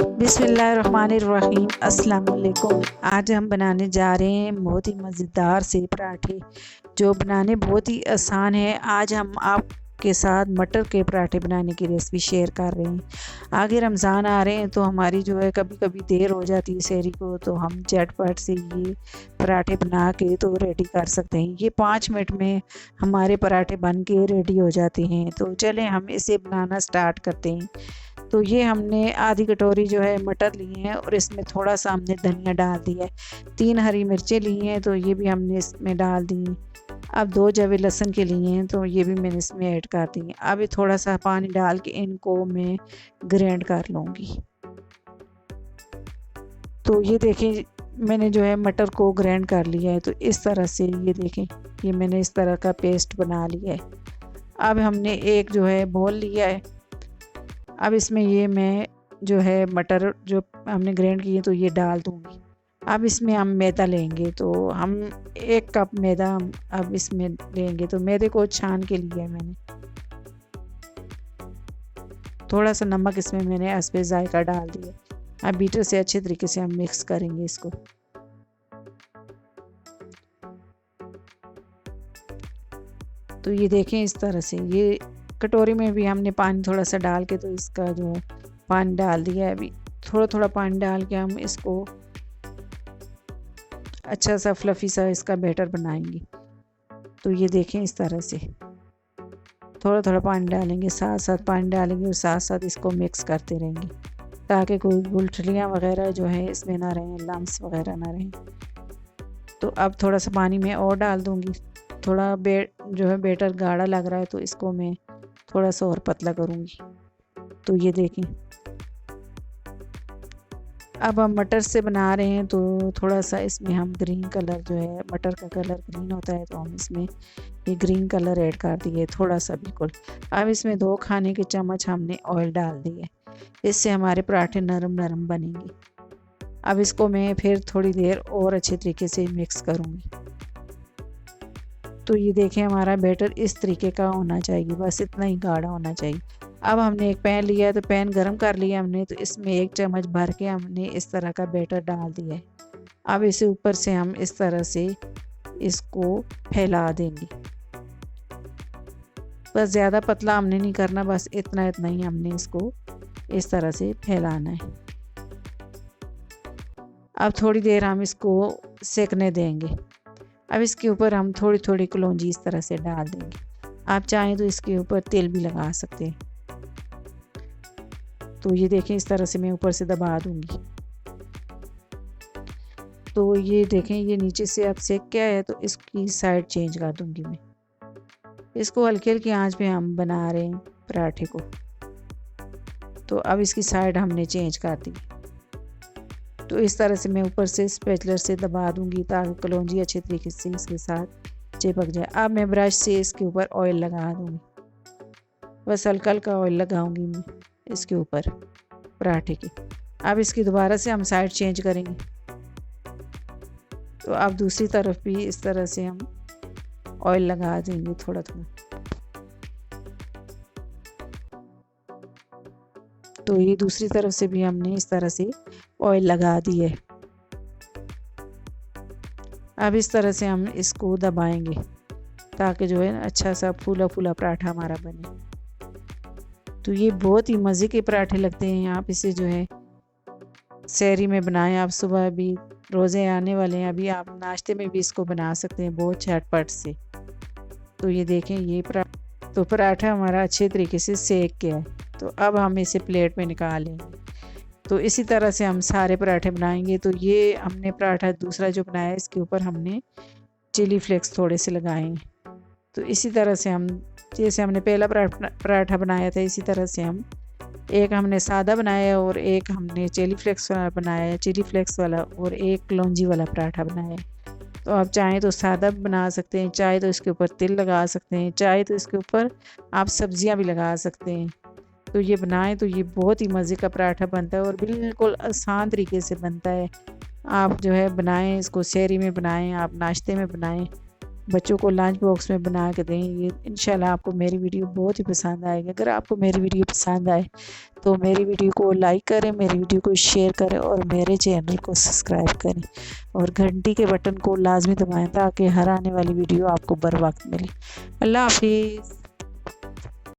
बिस्मिल्लाहिर्रहमानिर्रहीम अस्सलाम वालेकुम। आज हम बनाने जा रहे हैं बहुत ही मज़ेदार से पराठे जो बनाने बहुत ही आसान है। आज हम आपके साथ मटर के पराठे बनाने की रेसिपी शेयर कर रहे हैं। आगे रमज़ान आ रहे हैं तो हमारी जो है कभी कभी देर हो जाती है सहरी को, तो हम झटपट से ये पराठे बना के तो रेडी कर सकते हैं। ये 5 मिनट में हमारे पराठे बन के रेडी हो जाते हैं। तो चलें हम इसे बनाना स्टार्ट करते हैं। तो ये हमने आधी कटोरी जो है मटर लिए हैं और इसमें थोड़ा सा हमने धनिया डाल दिया है। 3 हरी मिर्चें ली हैं तो ये भी हमने इसमें डाल दी। अब 2 जवे लहसुन के लिए हैं तो ये भी मैंने इसमें ऐड कर दी हैं। अब ये थोड़ा सा पानी डाल के इनको मैं ग्राइंड कर लूँगी। तो ये देखें मैंने जो है मटर को ग्राइंड कर लिया है। तो इस तरह से ये देखें ये मैंने इस तरह का पेस्ट बना लिया है। अब हमने एक जो है बोल लिया है। अब इसमें ये मैं जो है मटर जो हमने ग्राइंड किए तो ये डाल दूँगी। अब इसमें हम मैदा लेंगे तो हम 1 कप मैदा हम अब इसमें लेंगे। तो मैदे को छान के लिया है मैंने। थोड़ा सा नमक इसमें मैंने हस्बे जायका डाल दिया। अब बीटर से अच्छे तरीके से हम मिक्स करेंगे इसको। तो ये देखें इस तरह से ये कटोरी में भी हमने पानी थोड़ा सा डाल के तो इसका जो पानी डाल दिया है। अभी थोड़ा थोड़ा पानी डाल के हम इसको अच्छा सा फ्लफ़ी सा इसका बैटर बनाएंगे। तो ये देखें इस तरह से थोड़ा थोड़ा पानी डालेंगे, साथ साथ पानी डालेंगे और साथ साथ इसको मिक्स करते रहेंगे ताकि कोई गुठलियाँ वगैरह जो है इसमें ना रहें, लम्स वगैरह ना रहें। तो अब थोड़ा सा पानी में और डाल दूँगी। थोड़ा जो है बैटर गाढ़ा लग रहा है तो इसको मैं थोड़ा सा और पतला करूँगी। तो ये देखें अब हम मटर से बना रहे हैं तो थोड़ा सा इसमें हम ग्रीन कलर जो है मटर का कलर ग्रीन होता है तो हम इसमें ये ग्रीन कलर ऐड कर दिए थोड़ा सा बिल्कुल। अब इसमें 2 खाने के चम्मच हमने ऑयल डाल दिए। इससे हमारे पराठे नरम नरम बनेंगे। अब इसको मैं फिर थोड़ी देर और अच्छे तरीके से मिक्स करूँगी। तो ये देखें हमारा बैटर इस तरीके का होना चाहिए, बस इतना ही गाढ़ा होना चाहिए। अब हमने एक पैन लिया है तो पैन गरम कर लिया हमने। तो इसमें 1 चम्मच भर के हमने इस तरह का बैटर डाल दिया है। अब इसे ऊपर से हम इस तरह से इसको फैला देंगे। बस ज़्यादा पतला हमने नहीं करना, बस इतना इतना ही हमने इसको इस तरह से फैलाना है। अब थोड़ी देर हम इसको सेकने देंगे। अब इसके ऊपर हम थोड़ी थोड़ी कलौंजी इस तरह से डाल देंगे। आप चाहें तो इसके ऊपर तेल भी लगा सकते हैं। तो ये देखें इस तरह से मैं ऊपर से दबा दूंगी। तो ये देखें ये नीचे से अब सेक गया है तो इसकी साइड चेंज कर दूंगी मैं। इसको हल्की हल्की आंच पे हम बना रहे हैं पराठे को। तो अब इसकी साइड हमने चेंज कर दी। तो इस तरह से मैं ऊपर से स्पैचुलर से दबा दूंगी ताकि कलौंजी अच्छे तरीके से इसके साथ चिपक जाए। अब मैं ब्रश से इसके ऊपर ऑयल लगा दूंगी। बस हल्का हल्का ऑयल लगाऊंगी मैं इसके ऊपर पराठे के। अब इसकी दोबारा से हम साइड चेंज करेंगे। तो अब दूसरी तरफ भी इस तरह से हम ऑयल लगा देंगे थोड़ा थोड़ा। तो ये दूसरी तरफ से भी हमने इस तरह से ऑयल लगा दिए। अब इस तरह से हम इसको दबाएंगे ताकि जो है अच्छा सा फूला फूला पराठा हमारा बने। तो ये बहुत ही मज़े के पराठे लगते हैं। आप इसे जो है सहरी में बनाएं। आप सुबह भी रोज़े आने वाले हैं, अभी आप नाश्ते में भी इसको बना सकते हैं बहुत झटपट से। तो ये देखें ये पराठा हमारा अच्छे तरीके से सेक गया है। तो अब हम इसे प्लेट में निकाल लेंगे। तो इसी तरह से हम सारे पराठे बनाएंगे। तो ये हमने पराठा दूसरा जो बनाया है इसके ऊपर हमने चिली फ्लेक्स थोड़े से लगाए हैं। तो इसी तरह से हम जैसे हमने पहला पराठा बनाया था इसी तरह से हम एक हमने सादा बनाया और एक हमने चिली फ्लेक्स वाला बनाया, चिली फ्लेक्स वाला, और एक कलौंजी वाला पराठा बनाया। तो आप चाहें तो सादा भी बना सकते हैं, चाहे तो इसके ऊपर तिल लगा सकते हैं, चाहे तो इसके ऊपर आप सब्जियां भी लगा सकते हैं। तो ये बनाएं तो ये बहुत ही मज़े का पराठा बनता है और बिल्कुल आसान तरीके से बनता है। आप जो है बनाएं इसको सहरी में बनाएं, आप नाश्ते में बनाएं, बच्चों को लंच बॉक्स में बना के दें। ये इंशाल्लाह आपको मेरी वीडियो बहुत ही पसंद आएगी। अगर आपको मेरी वीडियो पसंद आए तो मेरी वीडियो को लाइक करें, मेरी वीडियो को शेयर करें और मेरे चैनल को सब्सक्राइब करें और घंटी के बटन को लाजमी दबाएं ताकि हर आने वाली वीडियो आपको बर वक्त मिले। अल्लाह हाफिज़।